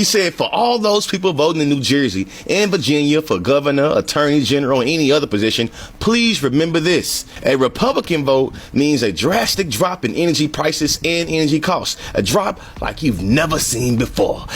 He said for all those people voting in New Jersey and Virginia for governor, attorney general, and any other position, please remember this. A Republican vote means a drastic drop in energy prices and energy costs. A drop like you've never seen before.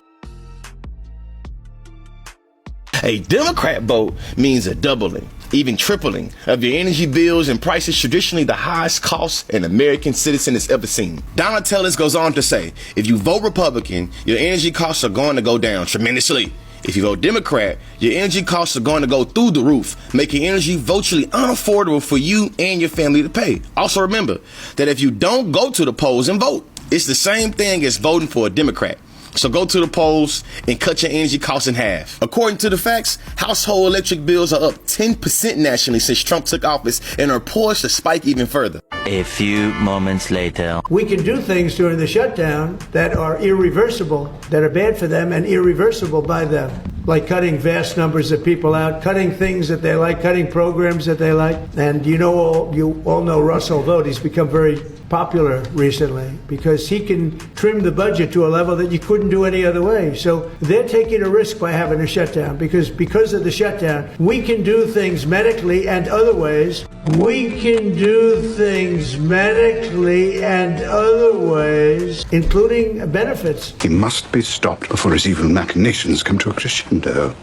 A Democrat vote means a doubling, even tripling of your energy bills and prices, traditionally the highest cost an American citizen has ever seen. Donald Tellers goes on to say, if you vote Republican, your energy costs are going to go down tremendously. If you vote Democrat, your energy costs are going to go through the roof, making energy virtually unaffordable for you and your family to pay. Also remember that if you don't go to the polls and vote, it's the same thing as voting for a Democrat. So go to the polls and cut your energy costs in half. According to the facts, household electric bills are up 10% nationally since Trump took office and are poised to spike even further. A few moments later. We can do things during the shutdown that are irreversible, that are bad for them and irreversible by them, like cutting vast numbers of people out, cutting things that they like, cutting programs that they like. And you all know Russell Vought. He's become very popular recently because he can trim the budget to a level that you couldn't do any other way. So they're taking a risk by having a shutdown because of the shutdown, we can do things medically and other ways. We can do things medically and other ways, including benefits. He must be stopped before his evil machinations come to a crescendo.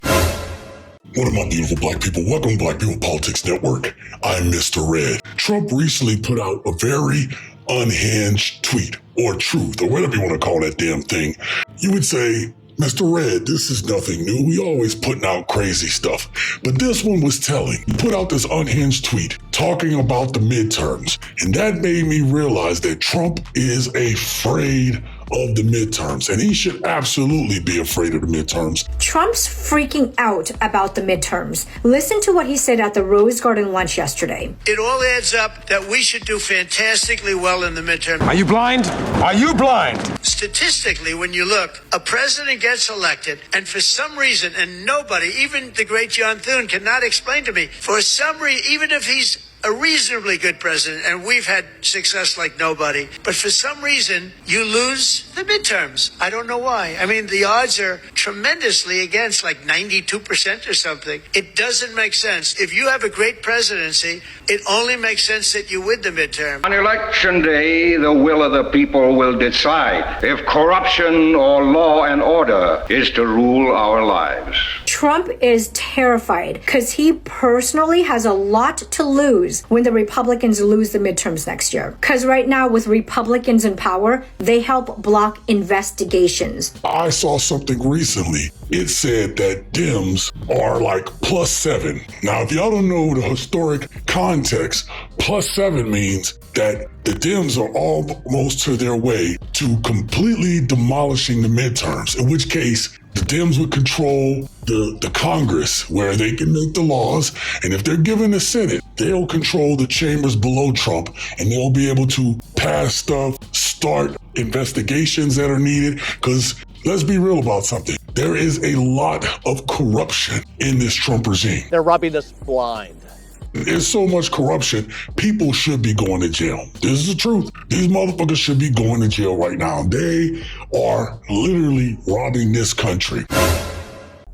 What up, my beautiful black people? Welcome to Black People Politics Network. I'm Mr. Red. Trump recently put out a very unhinged tweet, or truth, or whatever you want to call that damn thing. You would say, Mr. Red, this is nothing new. We always putting out crazy stuff. But this one was telling. He put out this unhinged tweet talking about the midterms. And that made me realize that Trump is afraid of the midterms, and he should absolutely be afraid of the midterms. Trump's freaking out about the midterms. Listen to what he said at the Rose Garden lunch yesterday. It all adds up that we should do fantastically well in the midterm. Are you blind? Are you blind? Statistically, when you look, a president gets elected, and for some reason, and nobody, even the great John Thune, cannot explain to me, for some reason, even if he's a reasonably good president, and we've had success like nobody, but for some reason, you lose the midterms. I don't know why. I mean, the odds are tremendously against, like 92% or something. It doesn't make sense. If you have a great presidency, it only makes sense that you win the midterm. On election day, the will of the people will decide if corruption or law and order is to rule our lives. Trump is terrified because he personally has a lot to lose when the Republicans lose the midterms next year. Because right now, with Republicans in power, they help block investigations. I saw something recently. It said that Dems are like +7. Now, if y'all don't know the historic context, +7 means that the Dems are almost to their way to completely demolishing the midterms, in which case the Dems would control the Congress, where they can make the laws, and if they're given the Senate, they'll control the chambers below Trump, and they'll be able to pass stuff, start investigations that are needed, because let's be real about something. There is a lot of corruption in this Trump regime. They're rubbing us blind. There's so much corruption, people should be going to jail. This is the truth. These motherfuckers should be going to jail right now. They are literally robbing this country.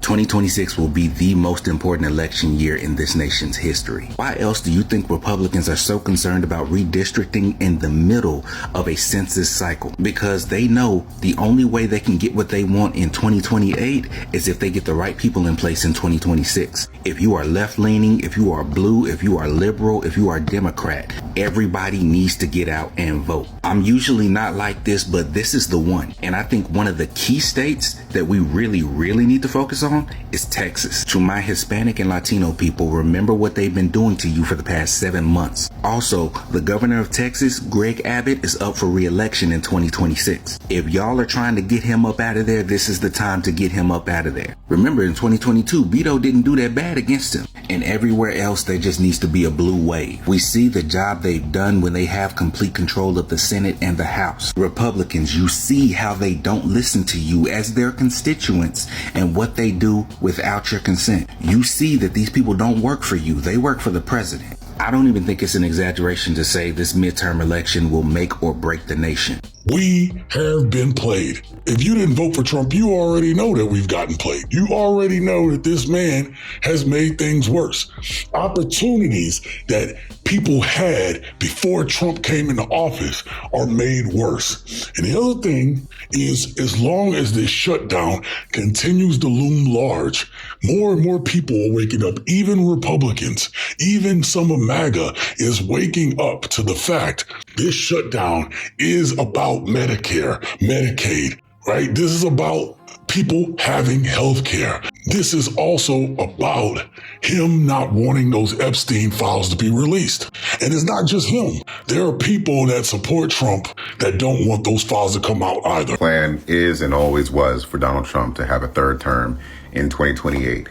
2026 will be the most important election year in this nation's history. Why else do you think Republicans are so concerned about redistricting in the middle of a census cycle? Because they know the only way they can get what they want in 2028 is if they get the right people in place in 2026. If you are left-leaning, if you are blue, if you are liberal, if you are Democrat, everybody needs to get out and vote. I'm usually not like this, but this is the one. And I think one of the key states that we really need to focus on is Texas. To my Hispanic and Latino people, remember what they've been doing to you for the past 7 months. Also, the governor of Texas, Greg Abbott, is up for re-election in 2026. If y'all are trying to get him up out of there, this is the time to get him up out of there. Remember, in 2022, Beto didn't do that bad against him. And everywhere else, there just needs to be a blue wave. We see the job they've done when they have complete control of the Senate and the House. Republicans, you see how they don't listen to you as their constituents and what they do without your consent. You see that these people don't work for you. They work for the president. I don't even think it's an exaggeration to say this midterm election will make or break the nation. We have been played. If you didn't vote for Trump, you already know that we've gotten played. You already know that this man has made things worse. Opportunities that people had before Trump came into office are made worse. And the other thing is, as long as this shutdown continues to loom large, more and more people are waking up. Even Republicans, even some of MAGA is waking up to the fact this shutdown is about Medicare, Medicaid, right? This is about people having health care. This is also about him not wanting those Epstein files to be released. And it's not just him. There are people that support Trump that don't want those files to come out either. The plan is and always was for Donald Trump to have a third term in 2028.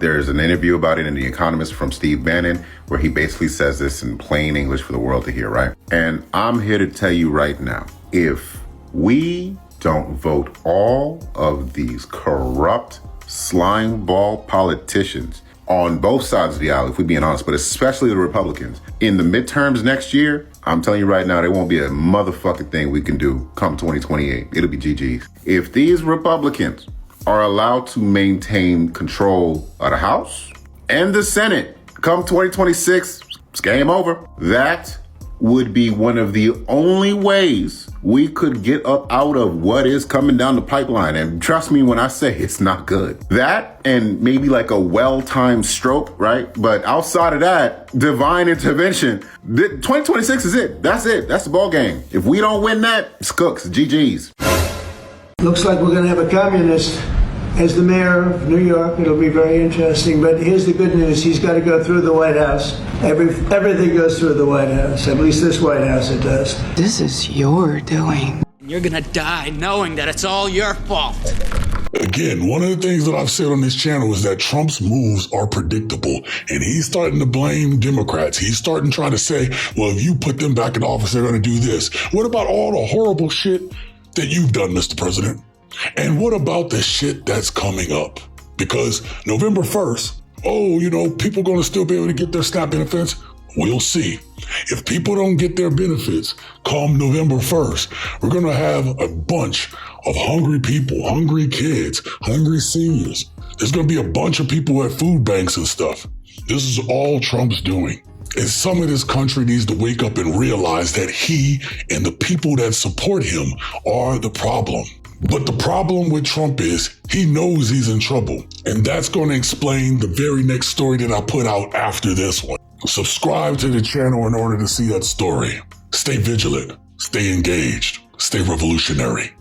There's an interview about it in The Economist from Steve Bannon, where he basically says this in plain English for the world to hear, right? And I'm here to tell you right now, if we don't vote all of these corrupt slime ball politicians on both sides of the aisle, if we're being honest, but especially the Republicans, in the midterms next year, I'm telling you right now, there won't be a motherfucking thing we can do come 2028. It'll be GG's. If these Republicans are allowed to maintain control of the House and the Senate come 2026, it's game over. That would be one of the only ways we could get up out of what is coming down the pipeline. And trust me when I say it's not good. That and maybe like a well-timed stroke, right? But outside of that, divine intervention, 2026 is it. That's it. That's the ball game. If we don't win that, it's cooks, GG's. Looks like we're going to have a communist as the mayor of New York. It'll be very interesting. But here's the good news. He's got to go through the White House. Everything goes through the White House. At least this White House it does. This is your doing. You're gonna die knowing that it's all your fault. Again, one of the things that I've said on this channel is that Trump's moves are predictable, and he's starting to blame Democrats. He's starting trying to say, well, if you put them back in office, they're going to do this. What about all the horrible shit that you've done, Mr. President? And what about the shit that's coming up? Because November 1st, people are going to still be able to get their SNAP benefits. We'll see. If people don't get their benefits come November 1st, we're going to have a bunch of hungry people, hungry kids, hungry seniors. There's going to be a bunch of people at food banks and stuff. This is all Trump's doing. And some of this country needs to wake up and realize that he and the people that support him are the problem. But the problem with Trump is he knows he's in trouble. And that's going to explain the very next story that I put out after this one. Subscribe to the channel in order to see that story. Stay vigilant, stay engaged, stay revolutionary.